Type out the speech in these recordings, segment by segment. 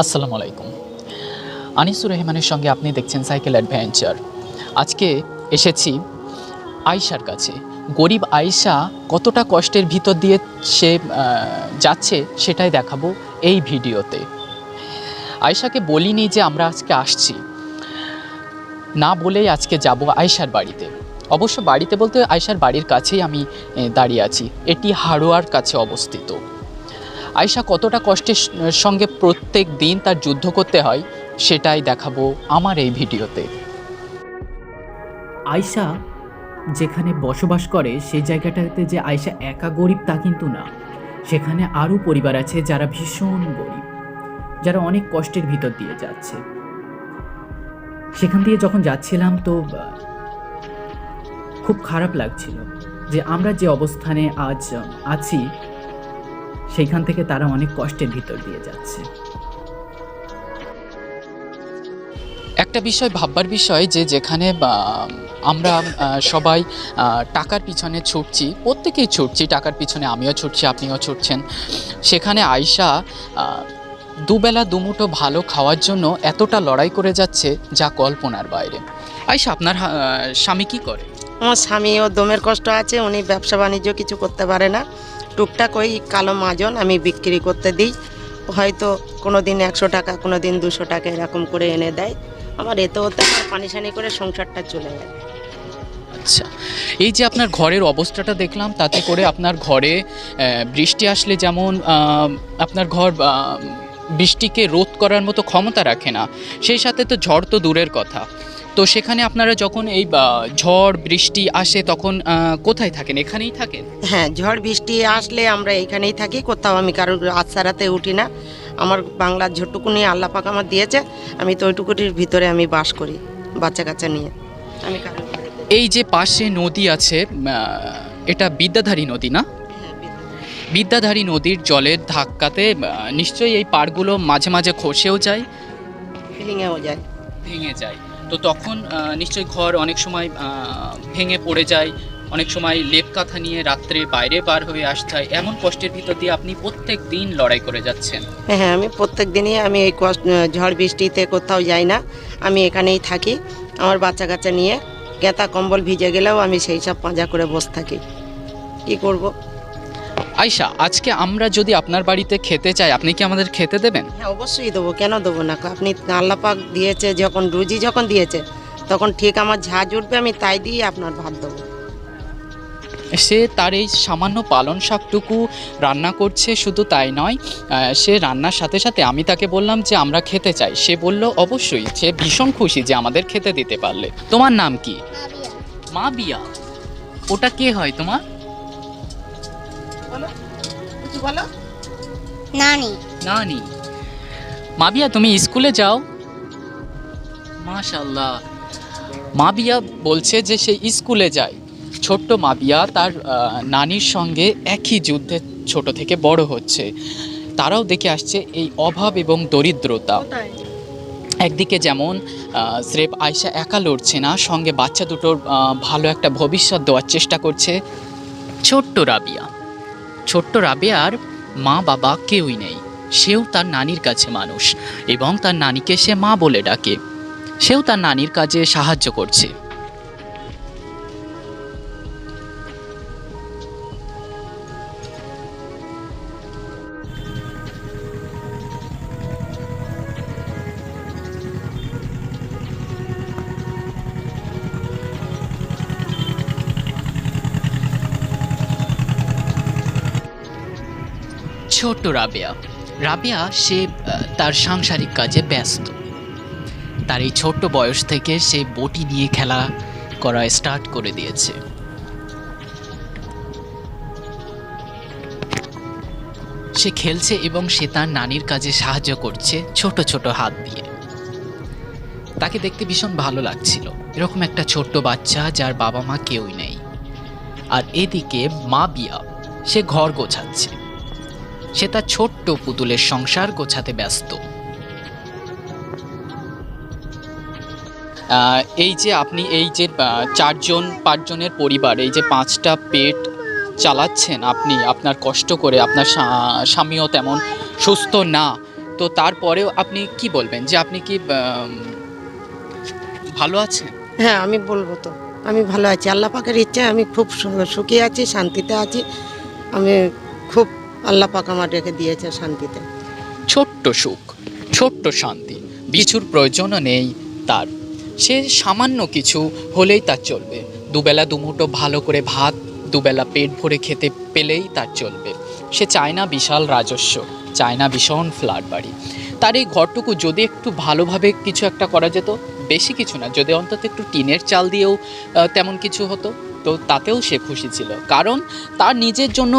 আসসালামু আলাইকুম। আনিসুর রহমানের সঙ্গে আপনি দেখছেন সাইকেল অ্যাডভেঞ্চার। আজকে এসেছি আয়শার কাছে। গরিব আয়শা কতটা কষ্টের ভিতর দিয়ে সে যাচ্ছে সেটাই দেখাবো এই ভিডিওতে। আয়শাকে বলিনি যে আমরা আজকে আসছি, না বলেই আজকে যাব আয়শার বাড়িতে। অবশ্য বাড়িতে বলতে আয়শার বাড়ির কাছেই আমি দাঁড়িয়ে আছি। এটি হাড়োয়ার কাছে অবস্থিত। আয়শা কতটা কষ্টের সঙ্গে প্রত্যেক দিন তার যুদ্ধ করতে হয় সেটাই দেখাবো আমার এই ভিডিওতে। আয়শা যেখানে বসবাস করে সেই জায়গাটাতে যে আয়শা একা গরিব তা কিন্তু না, সেখানে আরও পরিবার আছে যারা ভীষণ গরিব, যারা অনেক কষ্টের ভিতর দিয়ে যাচ্ছে। সেখান দিয়ে যখন যাচ্ছিলাম তো খুব খারাপ লাগছিল যে আমরা যে অবস্থানে আজ আছি সেইখান থেকে তারা অনেক কষ্টের ভিতর দিয়ে যাচ্ছে। একটা বিষয় ভাববার বিষয় যে যেখানে আমরা সবাই টাকার পিছনে ছুটছি, প্রত্যেকেই ছুটছি টাকার পিছনে, আমিও ছুটছি, আপনিও ছুটছেন, সেখানে আয়শা দুবেলা দুমুঠো ভালো খাওয়ার জন্য এতটা লড়াই করে যাচ্ছে যা কল্পনার বাইরে। আয়শা, আপনার স্বামী কি করে? আমার স্বামীও দমের কষ্ট আছে, উনি ব্যবসা বাণিজ্য কিছু করতে পারে না। টুকটাক ওই কালো মাজন আমি বিক্রি করতে দিই, হয়তো কোনো দিন 100 টাকা, কোনো দিন 200 টাকা এরকম করে এনে দেয়। আমার এতে হতে পানি সানি করে সংসারটা চলে যায়। আচ্ছা, এই যে আপনার ঘরের অবস্থাটা দেখলাম, তাতে করে আপনার ঘরে বৃষ্টি আসলে যেমন আপনার ঘর বৃষ্টিকে রোধ করার মতো ক্ষমতা রাখে না, সেই সাথে তো ঝড় তো দূরের কথা। তো সেখানে আপনারা যখন এই ঝড় বৃষ্টি আসে তখন কোথায় থাকেন? এখানেই থাকেন? হ্যাঁ, ঝড় বৃষ্টি আসলে আমরা এইখানেই থাকি, কোথাও আমি কারোর আশারাতে উঠি না। আমার বাংলার ঝোটটুকুনি আল্লাহ পাক আমার দিয়েছে, আমি তো ওইটুকুটির ভিতরে আমি বাস করি বাচ্চা কাচ্চা নিয়ে। আমি কারোর এই যে পাশে নদী আছে, এটা বিদ্যাধারী নদী না? বিদ্যাধারী নদীর জলের ধাক্কাতে নিশ্চয়ই এই পাড়গুলো মাঝে মাঝে খসেও যায়, ভেঙে যায়। তো তখন নিশ্চয়ই ঘর অনেক সময় ভেঙে পড়ে যায়, অনেক সময় লেপ কাঁথা নিয়ে রাত্রে বাইরে বার হয়ে আসতে হয়। এমন কষ্টের ভিতর দিয়ে আপনি প্রত্যেক দিন লড়াই করে যাচ্ছেন। হ্যাঁ, আমি প্রত্যেক দিনই আমি এই ঝড় বৃষ্টিতে কোথাও যাই না, আমি এখানেই থাকি আমার বাচ্চা কাচ্চা নিয়ে। গেঁথা কম্বল ভিজে গেলেও আমি সেই সব পাঁজা করে বসে থাকি, কি করব। আয়শা, আজকে আমরা যদি আপনার বাড়িতে খেতে চাই, আপনি কি আমাদের খেতে দেবেন? হ্যাঁ, অবশ্যই দেবো, কেন দেবো না। আপনি আল্লাহ পাক দিয়েছে, যখন রুজি যখন দিয়েছে তখন ঠিক আমার ঝাঁজ উঠবে, আমি তাই দিয়ে আপনার ভাত দেবো। সে তার এই সামান্য পালন শাকটুকু রান্না করছে, শুধু তাই নয়, সে রান্নার সাথে সাথে আমি তাকে বললাম যে আমরা খেতে চাই, সে বলল অবশ্যই, সে ভীষণ খুশি যে আমাদের খেতে দিতে পারলে। তোমার নাম কি? মা বিয়া। ওটা কে হয় তোমার? বলো। নানি। নানি। মা বিয়া, তুমি স্কুলে যাও? মাশাআল্লাহ। মা বিয়া বলছে যে সে স্কুলে যায়। ছোট্ট মা বিয়া তার নানির সঙ্গে একই যুদ্ধে ছোট থেকে বড় হচ্ছে। তারাও দেখে আসছে এই অভাব এবং দরিদ্রতা। একদিকে যেমন স্রেফ আয়শা একা লড়ছে না, সঙ্গে বাচ্চা দুটোর ভালো একটা ভবিষ্যৎ দেওয়ার চেষ্টা করছে ছোট্ট রাবিয়া। ছোট্ট রাবিয়ার মা বাবা কেউই নেই, সেও তার নানির কাছে মানুষ এবং তার নানিকে সে মা বলে ডাকে। সেও তার নানির কাজে সাহায্য করছে। ছোট্ট রাবেয়া, রাবেয়া সে তার সাংসারিক কাজে ব্যস্ত। তার এই ছোট্ট বয়স থেকে সে বটি নিয়ে খেলা করা স্টার্ট করে দিয়েছে। সে খেলছে এবং সে তার নানির কাজে সাহায্য করছে ছোট ছোট হাত দিয়ে। তাকে দেখতে ভীষণ ভালো লাগছিল, এরকম একটা ছোট্ট বাচ্চা যার বাবা মা কেউই নেই। আর এদিকে মা বিয়া, সে ঘর গোছাচ্ছে, সে তার ছোট্ট পুতুলের সংসার গোছাতে ব্যস্ত। এই যে আপনি এই যে 4-5 জনের পরিবার, এই যে 5টা পেট চালাচ্ছেন আপনি আপনার কষ্ট করে, আপনার স্বামীও তেমন সুস্থ না, তো তারপরেও আপনি কি বলবেন যে আপনি কি ভালো আছেন? হ্যাঁ, আমি বলবো তো আমি ভালো আছি, আল্লাহ পাকের ইচ্ছায় আমি খুব সুখী আছি, শান্তিতে আছি। আমি খুব, আল্লাহ পাক আমার রেখে দিয়েছে শান্তিতে। ছোট্ট সুখ, ছোট্ট শান্তি, কিছুর প্রয়োজনও নেই তার। সে সামান্য কিছু হলেই তার চলবে। দুবেলা দুমুঠো ভালো করে ভাত, দুবেলা পেট ভরে খেতে পেলেই তার চলবে। সে চায় না বিশাল রাজস্ব, চায় না ভীষণ ফ্ল্যাট বাড়ি। তার এই ঘরটুকু যদি একটু ভালোভাবে কিছু একটা করা যেত, বেশি কিছু না, যদি অন্তত একটু টিনের চাল দিয়েও তেমন কিছু হতো, তো তাতেও সে খুশি ছিল। কারণ তার নিজের জন্য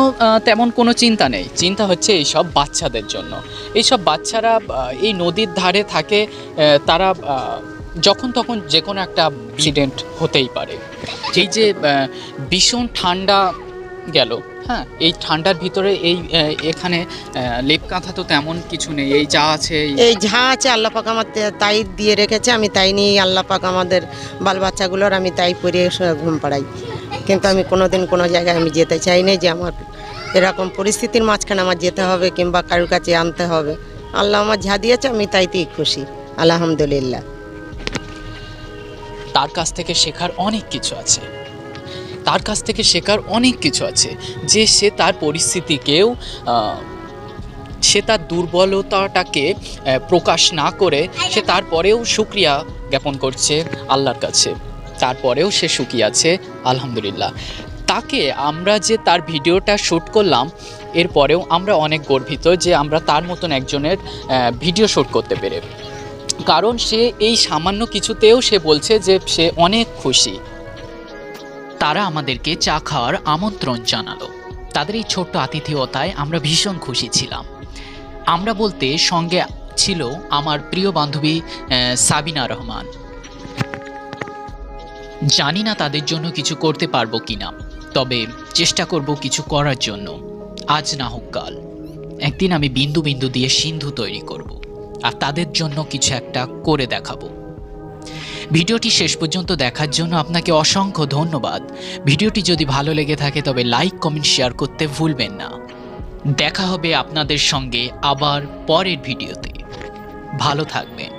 তেমন কোনো চিন্তা নেই, চিন্তা হচ্ছে এইসব বাচ্চাদের জন্য। এইসব বাচ্চারা এই নদীর ধারে থাকে, তারা যখন তখন যে কোনো একটা অ্যাক্সিডেন্ট হতেই পারে। এই যে ভীষণ ঠান্ডা গেল, হ্যাঁ, এই ঠান্ডার ভিতরে এই এখানে লেপ কাঁথা তো তেমন কিছু নেই, এই যা আছে এই যা আছে আল্লাহ পাক আমার তাই দিয়ে রেখেছে, আমি তাই নিয়ে আল্লাহ পাক আমাদের বাল বাচ্চাগুলোর আমি তাই পরিয়ে ঘুম পাড়াই। কিন্তু আমি কোনোদিন কোনো জায়গায় আমি যেতে চাই না যে আমার এরকম পরিস্থিতির মাঝখানে আমার যেতে হবে কিংবা কারোর কাছে আনতে হবে। আল্লাহ আমার যা দিয়েছে আমি তাইতেই খুশি, আলহামদুলিল্লাহ। তার কাছ থেকে শেখার অনেক কিছু আছে, তার কাছ থেকে শেখার অনেক কিছু আছে, যে সে তার পরিস্থিতিকেও সে তার দুর্বলতাটাকে প্রকাশ না করে সে তারপরেও শুকরিয়া জ্ঞাপন করছে আল্লাহর কাছে, তারপরেও সে সুখী আছে, আলহামদুলিল্লাহ। তাকে আমরা যে তার ভিডিওটা শ্যুট করলাম, এরপরেও আমরা অনেক গর্বিত যে আমরা তার মতন একজনের ভিডিও শ্যুট করতে পেরে। কারণ সে এই সামান্য কিছুতেও সে বলছে যে সে অনেক খুশি। তারা আমাদেরকে চা খাওয়ার আমন্ত্রণ জানালো। তাদের এই ছোট্ট আতিথেয়তায় আমরা ভীষণ খুশি ছিলাম। আমরা বলতে সঙ্গে ছিল আমার প্রিয় বান্ধবী সাবিনা রহমান। জানি না তাদের জন্য কিছু করতে পারবো কিনা, তবে চেষ্টা করব কিছু করার জন্য। আজ না হোক কাল একদিন আমি বিন্দু বিন্দু দিয়ে সিন্ধু তৈরি করব, আর তাদের জন্য কিছু একটা করে দেখাবো। ভিডিওটি শেষ পর্যন্ত দেখার জন্য আপনাকে অসংখ্য ধন্যবাদ। ভিডিওটি যদি ভালো লেগে থাকে তবে লাইক, কমেন্ট, শেয়ার করতে ভুলবেন না। দেখা হবে আপনাদের সঙ্গে আবার পরের ভিডিওতে। ভালো থাকবেন।